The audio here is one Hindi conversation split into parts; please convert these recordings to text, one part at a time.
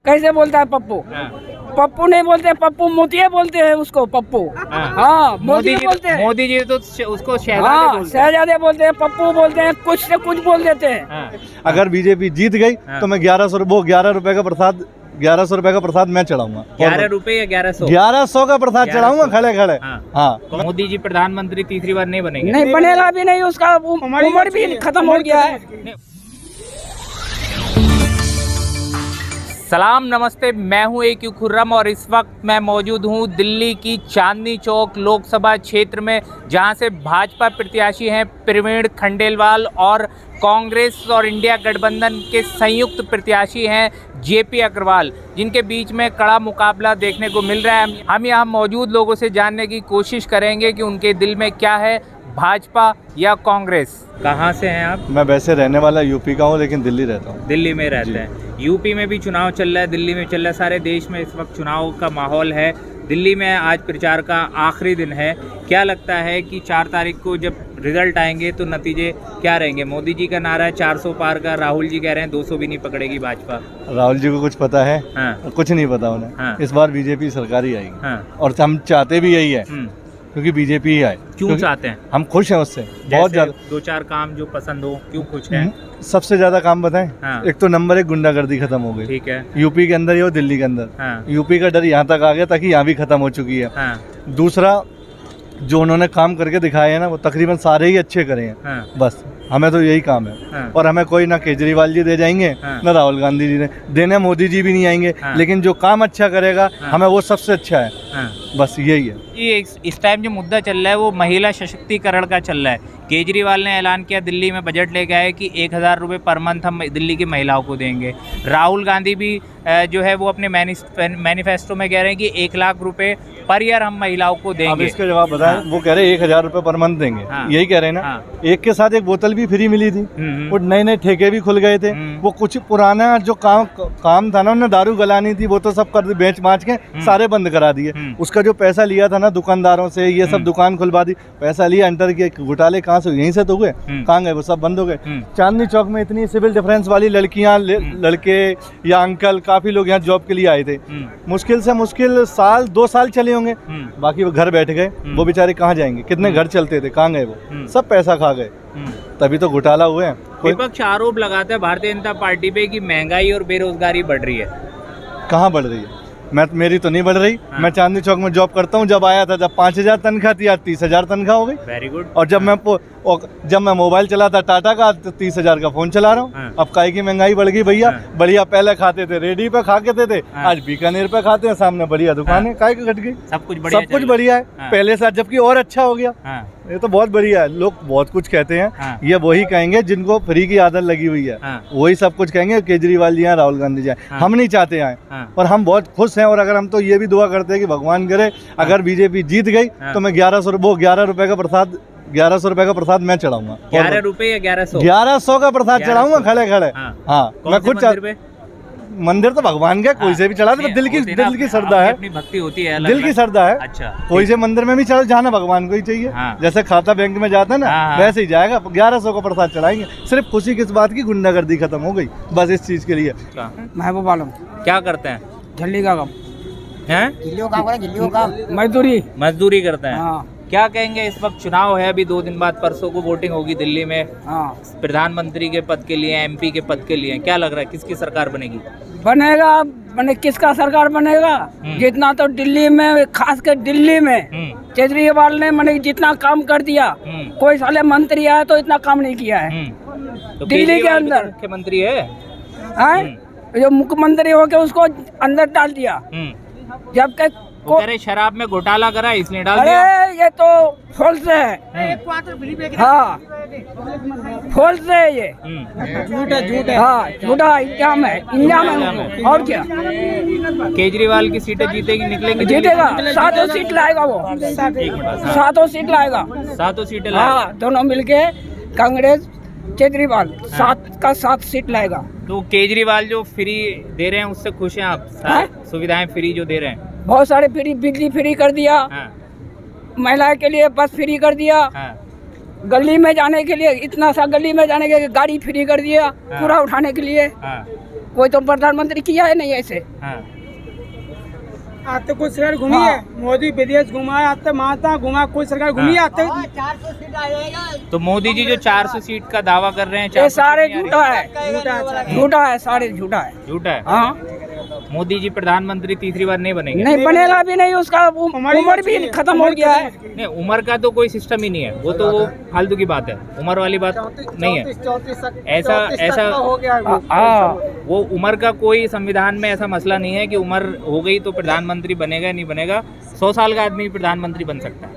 कैसे बोलता है पप्पू? पप्पू नहीं बोलते, पप्पू मोतिया बोलते हैं उसको, पप्पू। हाँ, मोदी जी बोलते हैं। मोदी जी तो उसको शहजादे हाँ, बोलते हैं। शहजादे बोलते हैं, पप्पू बोलते हैं, कुछ से कुछ बोल देते हैं। अगर बीजेपी जीत गई तो मैं 1100 रुपए का प्रसाद 1100 रुपए का प्रसाद मैं चढ़ाऊंगा। 11 रुपए या 1100? 1100 का प्रसाद चढ़ाऊंगा खड़े खड़े। हाँ। तो मोदी जी प्रधानमंत्री तीसरी बार नहीं बनेंगे? नहीं बनेगा भी नहीं, उसका उम्र भी खत्म हो गया है। सलाम नमस्ते, मैं हूं AQ खुर्रम और इस वक्त मैं मौजूद हूं दिल्ली की चांदनी चौक लोकसभा क्षेत्र में, जहां से भाजपा प्रत्याशी हैं प्रवीण खंडेलवाल और कांग्रेस और इंडिया गठबंधन के संयुक्त प्रत्याशी हैं JP अग्रवाल, जिनके बीच में कड़ा मुकाबला देखने को मिल रहा है। हम यहाँ मौजूद लोगों से जानने की कोशिश करेंगे कि उनके दिल में क्या है, भाजपा या कांग्रेस। कहाँ से हैं आप? मैं वैसे रहने वाला यूपी का हूँ, लेकिन दिल्ली रहता हूँ। दिल्ली में रहते हैं। यूपी में भी चुनाव चल रहा है, दिल्ली में चल रहा है, सारे देश में इस वक्त चुनाव का माहौल है। दिल्ली में आज प्रचार का आखिरी दिन है। क्या लगता है कि 4 तारीख को जब रिजल्ट आएंगे तो नतीजे क्या रहेंगे? मोदी जी का नारा है 400 पार का, राहुल जी कह रहे हैं 200 भी नहीं पकड़ेगी भाजपा। राहुल जी को कुछ पता है? हाँ। कुछ नहीं पता उन्हें। हाँ। इस बार बीजेपी सरकार ही आएगी। हाँ। और हम चाहते भी यही है, क्योंकि बीजेपी ही आए। क्यों चाहते हैं? हम खुश हैं उससे बहुत ज्यादा। 2-4 काम जो पसंद हो, क्यों खुश हैं? सबसे ज्यादा काम बताएं? हाँ। एक तो नंबर 1 गुंडागर्दी खत्म हो गई। ठीक है। यूपी के अंदर ही और दिल्ली के अंदर। हाँ। यूपी का डर यहाँ तक आ गया ताकि यहाँ भी खत्म हो चुकी है। हाँ। दूसरा, जो उन्होंने काम करके दिखाए हैं ना, वो तकरीबन सारे ही अच्छे करे हैं। हाँ। बस हमें तो यही काम है। हाँ। और हमें कोई ना केजरीवाल जी दे जाएंगे, हाँ। ना राहुल गांधी जी देने, मोदी जी भी नहीं आएंगे। हाँ। लेकिन जो काम अच्छा करेगा, हाँ। हमें वो सबसे अच्छा है। हाँ। बस यही है। ये इस टाइम जो मुद्दा चल रहा है वो महिला सशक्तिकरण का चल रहा है। केजरीवाल ने ऐलान किया, दिल्ली में बजट लेके आए कि 1000 रुपये पर मंथ हम दिल्ली की महिलाओं को देंगे। राहुल गांधी भी जो है वो अपने मैनिफेस्टो में कह रहे हैं कि 1 लाख रुपए पर ईयर हम महिलाओं को अब देंगे। इसका जवाब बताएं। हाँ। वो कह रहे हैं 1000 रुपये पर मंथ देंगे। हाँ। यही कह रहे हैं ना। हाँ। एक के साथ एक बोतल भी फ्री मिली थी। वो नए नए ठेके भी खुल गए थे। वो कुछ पुराना जो काम था ना, उन्होंने दारू गलानी थी, वो तो सब कर बेच बाँच के सारे बंद करा दिए। उसका जो पैसा लिया था ना दुकानदारों से, ये सब दुकान खुलवा दी, पैसा लिया, अंटर के घोटाले कहाँ से, यहीं से तो हुए। कहाँ गए वो? सब बंद हो गए। चांदनी चौक में इतनी सिविल डिफरेंस वाली लड़कियां, लड़के या अंकल, काफी लोग यहाँ जॉब के लिए आए थे। मुश्किल से मुश्किल 2 साल चले होंगे, बाकी वो घर बैठ गए। वो बेचारे कहाँ जाएंगे? कितने घर चलते थे, कहाँ गए? वो सब पैसा खा गए। तभी तो घोटाला हुए हैं। विपक्ष आरोप लगाता है भारतीय जनता पार्टी पे कि महंगाई और बेरोजगारी बढ़ रही है। कहाँ बढ़ रही है? मेरी तो नहीं बढ़ रही। हाँ। मैं चांदनी चौक में जॉब करता हूँ। जब आया था, जब 5000 तनख्वाह थी, आज 30,000 तनख्वाह हो गई। Very good. और जब मैं मोबाइल चलाता टाटा का, तो 30,000 का फोन चला रहा हूँ। हाँ। अब काहे की महंगाई बढ़ गई भैया। हाँ। बढ़िया पहले खाते थे रेडी पे खा के थे, हाँ। आज बीकानेर पे खाते हैं, सामने बढ़िया दुकान है। काहे की घट गई? सब कुछ बढ़िया, सब कुछ बढ़िया है। हाँ। पहले से जबकि और अच्छा हो गया। हाँ। ये तो बहुत बढ़िया है। लोग बहुत कुछ कहते हैं। हाँ। ये वही कहेंगे जिनको फ्री की आदत लगी हुई है। हाँ। वही सब कुछ कहेंगे। केजरीवाल जी आए, राहुल गांधी जी आए। हाँ। हम नहीं चाहते आए। हाँ। और हम बहुत खुश हैं। और अगर हम तो ये भी दुआ करते हैं कि भगवान करे, अगर बीजेपी जीत गई तो मैं 1100 रुपए का प्रसाद 1100 रुपए का प्रसाद मैं चढ़ाऊंगा। 11 रुपए या 1100? 1100 का प्रसाद चढ़ाऊंगा खड़े खड़े। हाँ। मैं खुद मंदिर तो भगवान का कोई से भी चढ़ा दे। दिल की श्रद्धा है, अपनी भक्ति होती है, दिल की श्रद्धा है। अच्छा, कोई से मंदिर में भी चढ़ जाना, भगवान को ही चाहिए। हाँ। जैसे खाता बैंक में जाता है ना, हाँ। वैसे ही जाएगा। 1100 का प्रसाद चढ़ाएंगे। सिर्फ खुशी किस बात की? गुंडागर्दी खत्म हो गई, बस इस चीज के लिए। महबूब आलम। क्या करते हैं? झल्ली का काम हैं? मजदूरी करते हैं। हाँ। क्या कहेंगे? इस वक्त चुनाव है, अभी 2 दिन बाद परसों को वोटिंग होगी दिल्ली में। हाँ। प्रधानमंत्री के पद के लिए, MP के पद के लिए क्या लग रहा है, किसकी सरकार बनेगी? बनेगा मैंने किसका सरकार बनेगा? जितना तो दिल्ली में, खास कर दिल्ली में केजरीवाल ने मैंने जितना काम कर दिया, कोई साले मंत्री आया तो इतना काम नहीं किया है। तो दिल्ली के अंदर मुख्यमंत्री है, जो मुख्यमंत्री होके उसको अंदर डाल दिया। जबकि वो कह रहे शराब में घोटाला करा इसलिए डाल दिया। अरे ये तो फॉल्स है। हाँ, फॉल्स है ये। झूठ है। हाँ, झूठा इल्जाम है, और क्या? केजरीवाल की सीटें जीतेगी, निकलेंगी? जीतेगा, 7 सीट लाएगा वो। 7 सीट लाएगा। 7 सीटें लाएगा। हाँ, दोनों मिलके कांग्रेस केजरीवाल 7 सीट लाएगा। तो केजरीवाल जो फ्री दे रहे हैं उससे खुश हैं आप? सुविधाएं फ्री जो दे रहे हैं, बहुत सारे फ्री, बिजली फ्री कर दिया। हाँ। महिला के लिए बस फ्री कर दिया। हाँ। गली में जाने के लिए, इतना सा गली में जाने के लिए गाड़ी फ्री कर दिया। हाँ। पूरा उठाने के लिए। हाँ। कोई तो प्रधानमंत्री किया है नहीं ऐसे। हाँ। आते कोई सरकार घूमी है, मोदी विदेश घुमा है, आते माता घुमा, कोई सरकार घूमी है आते। तो मोदी जी जो 400 सीट का दावा कर रहे हैं, ये 400 सारे सीट नहीं झूठा आ है, झूठा है, सारे झूठा है। रही। झूठा है। हाँ, मोदी जी प्रधानमंत्री तीसरी बार नहीं बनेंगे। नहीं बनेगा भी नहीं, उसका उम्र भी खत्म हो गया है। नहीं, उम्र का तो कोई सिस्टम ही नहीं है, वो तो वो फालतू की बात है, उम्र वाली बात नहीं है। ऐसा हो गया है वो। हाँ, वो उम्र का कोई संविधान में ऐसा मसला नहीं है कि उम्र हो गई तो प्रधानमंत्री बनेगा नहीं बनेगा। 100 साल का आदमी प्रधानमंत्री बन सकता है,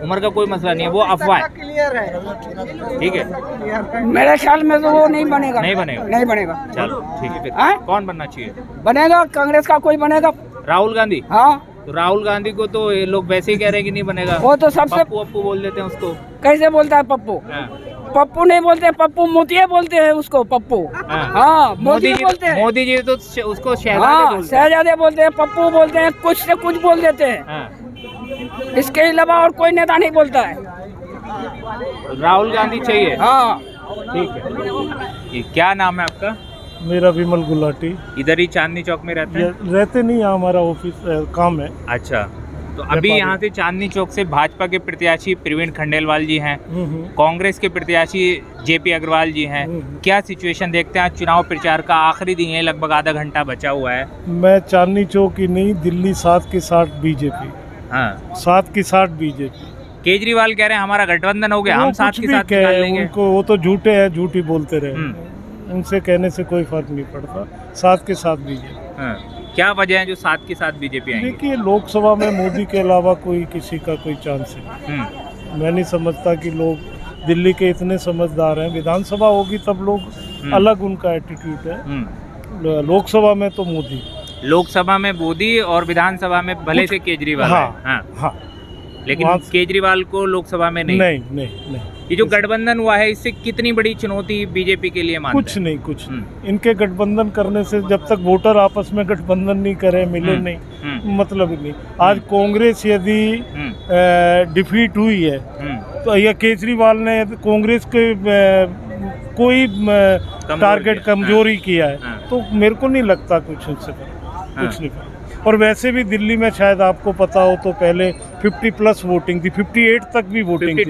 उम्र का कोई मसला नहीं है, वो अफवाह है। क्लियर है, ठीक है, मेरे ख्याल में तो वो नहीं बनेगा। नहीं बनेगा। नहीं बनेगा। चलो ठीक है। फिर हाँ? कौन बनना चाहिए? बनेगा कांग्रेस का कोई बनेगा। राहुल गांधी। हाँ, तो राहुल गांधी को तो ये लोग वैसे ही कह रहे हैं कि नहीं बनेगा, वो तो सबसे पप्पू अप्पू बोल देते हैं उसको। कैसे बोलता है पप्पू? हाँ। पप्पू नहीं बोलते, पप्पू मोतिया बोलते हैं उसको, पप्पू। हाँ। हाँ, मोदी बोलते हैं। मोदी जी तो उसको शहजादे हाँ, बोलते हैं। शहजादे बोलते हैं, पप्पू बोलते हैं, कुछ से कुछ बोल देते हैं। हाँ। इसके अलावा और कोई नेता नहीं बोलता है। राहुल गांधी चाहिए। हाँ, ठीक है। ये क्या नाम है आपका? मेरा विमल गुलाटी। इधर ही चांदनी चौक में रहते हैं? रहते नहीं, यहाँ हमारा ऑफिस काम है। अच्छा, तो अभी यहाँ से चांदनी चौक से भाजपा के प्रत्याशी प्रवीण खंडेलवाल जी हैं, कांग्रेस के प्रत्याशी जेपी अग्रवाल जी हैं। क्या सिचुएशन देखते हैं? चुनाव प्रचार का आखिरी दिन है, लगभग आधा घंटा बचा हुआ है। मैं चांदनी चौक ही नहीं, दिल्ली 7 के 7 बीजेपी। हाँ। 7 की 7 बीजेपी। केजरीवाल कह रहे हैं हमारा गठबंधन हो गया, हम 7 कुछ के भी 7 कहे, निकाल लेंगे। उनको वो तो झूठे हैं, झूठी बोलते रहे, उनसे कहने से कोई फर्क नहीं पड़ता। 7 के 7 बीजेपी। हाँ। क्या वजह है जो 7 के 7 बीजेपी आएंगे? देखिए, लोकसभा में मोदी के अलावा कोई किसी का कोई चांस नहीं। मैं नहीं समझता कि लोग दिल्ली के इतने समझदार हैं। विधानसभा होगी तब लोग अलग, उनका एटीट्यूड है। लोकसभा में तो मोदी, लोकसभा में मोदी और विधानसभा में भले से केजरीवाल है। हाँ। हाँ, लेकिन केजरीवाल को लोकसभा में नहीं। नहीं। ये जो गठबंधन हुआ है, इससे कितनी बड़ी चुनौती बीजेपी के लिए मानते हैं? कुछ नहीं। इनके गठबंधन करने से जब तक वोटर आपस में गठबंधन नहीं करे, मिले नहीं, मतलब ही नहीं। आज कांग्रेस यदि डिफीट हुई है तो या केजरीवाल ने कांग्रेस के कोई टारगेट कमजोरी किया है, तो मेरे को नहीं लगता कुछ उससे कुछ नहीं। और वैसे भी दिल्ली में शायद आपको पता हो तो पहले 50+ वोटिंग थी, 58 तक भी वोटिंग थी,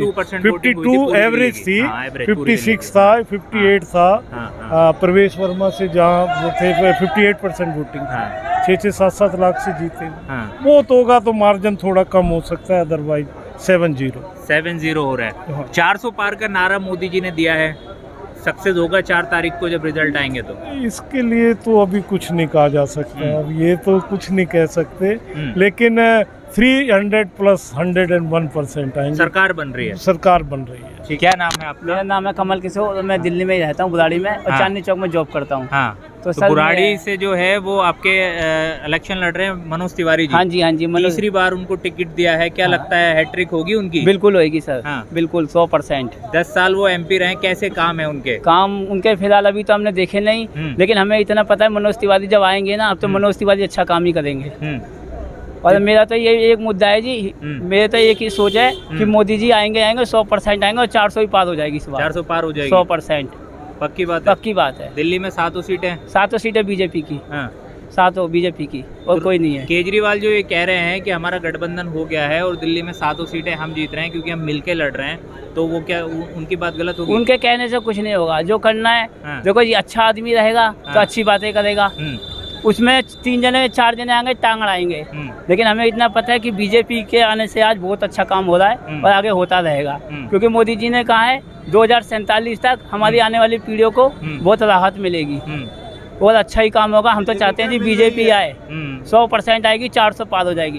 52 एवरेज थी, 56 था, 58 था। प्रवेश वर्मा से जहाँ वो थे 58% वोटिंग, 6-7 लाख से जीते। वो तो होगा तो मार्जिन थोड़ा कम हो सकता है, अदरवाइज 7-0 हो रहा है। 400 पार का नारा मोदी जी ने दिया है, सक्सेस होगा 4 तारीख को जब रिजल्ट आएंगे तो? इसके लिए तो अभी कुछ नहीं कहा जा सकता, अब ये तो कुछ नहीं कह सकते, लेकिन 300+ 101% आएंगे। सरकार बन रही है। सरकार बन रही है। क्या नाम है आपका? मेरा नाम है कमल किशोर, मैं दिल्ली में ही रहता हूँ, बुराड़ी में, और चांदनी चौक में जॉब करता हूँ। हाँ। तो सर बुराड़ी से जो है वो आपके इलेक्शन लड़ रहे हैं मनोज तिवारी जी। हाँ जी तीसरी बार उनको टिकट दिया है, क्या लगता है हैट्रिक होगी उनकी? बिल्कुल होगी सर। हाँ। बिल्कुल 100%। 10 साल वो MP रहे, कैसे काम है उनके? काम उनके फिलहाल अभी तो हमने देखे नहीं, लेकिन हमें इतना पता है मनोज तिवारी जब आएंगे ना, अब तो मनोज तिवारी अच्छा काम ही करेंगे। और मेरा तो ये एक मुद्दा है जी, मेरे तो एक ही सोच है कि मोदी जी आएंगे 100% आएंगे और 400 ही पार हो जाएगी इस बार। 400 पार हो जाएगी 100%। पक्की बात है? पक्की बात है। दिल्ली में 7 सीटें? 7 सीटें बीजेपी की। हाँ। 7 बीजेपी की, और कोई नहीं है। केजरीवाल जो ये कह रहे हैं कि हमारा गठबंधन हो गया है और दिल्ली में 7 सीटें हम जीत रहे हैं क्योंकि हम मिलके लड़ रहे हैं, तो वो क्या उनकी बात गलत होगी? उनके कहने से कुछ नहीं होगा, जो करना है। देखो जी, अच्छा आदमी रहेगा तो अच्छी बातें करेगा, उसमें 3 जने 4 जने आएंगे, टांग अड़ाएंगे। लेकिन हमें इतना पता है कि बीजेपी के आने से आज बहुत अच्छा काम हो रहा है और आगे होता रहेगा, क्योंकि मोदी जी ने कहा है 2047 तक हमारी आने वाली पीढ़ियों को बहुत राहत मिलेगी और अच्छा ही काम होगा। हम तो चाहते हैं जी बीजेपी आए, 100% आएगी, 400 पार हो जाएगी।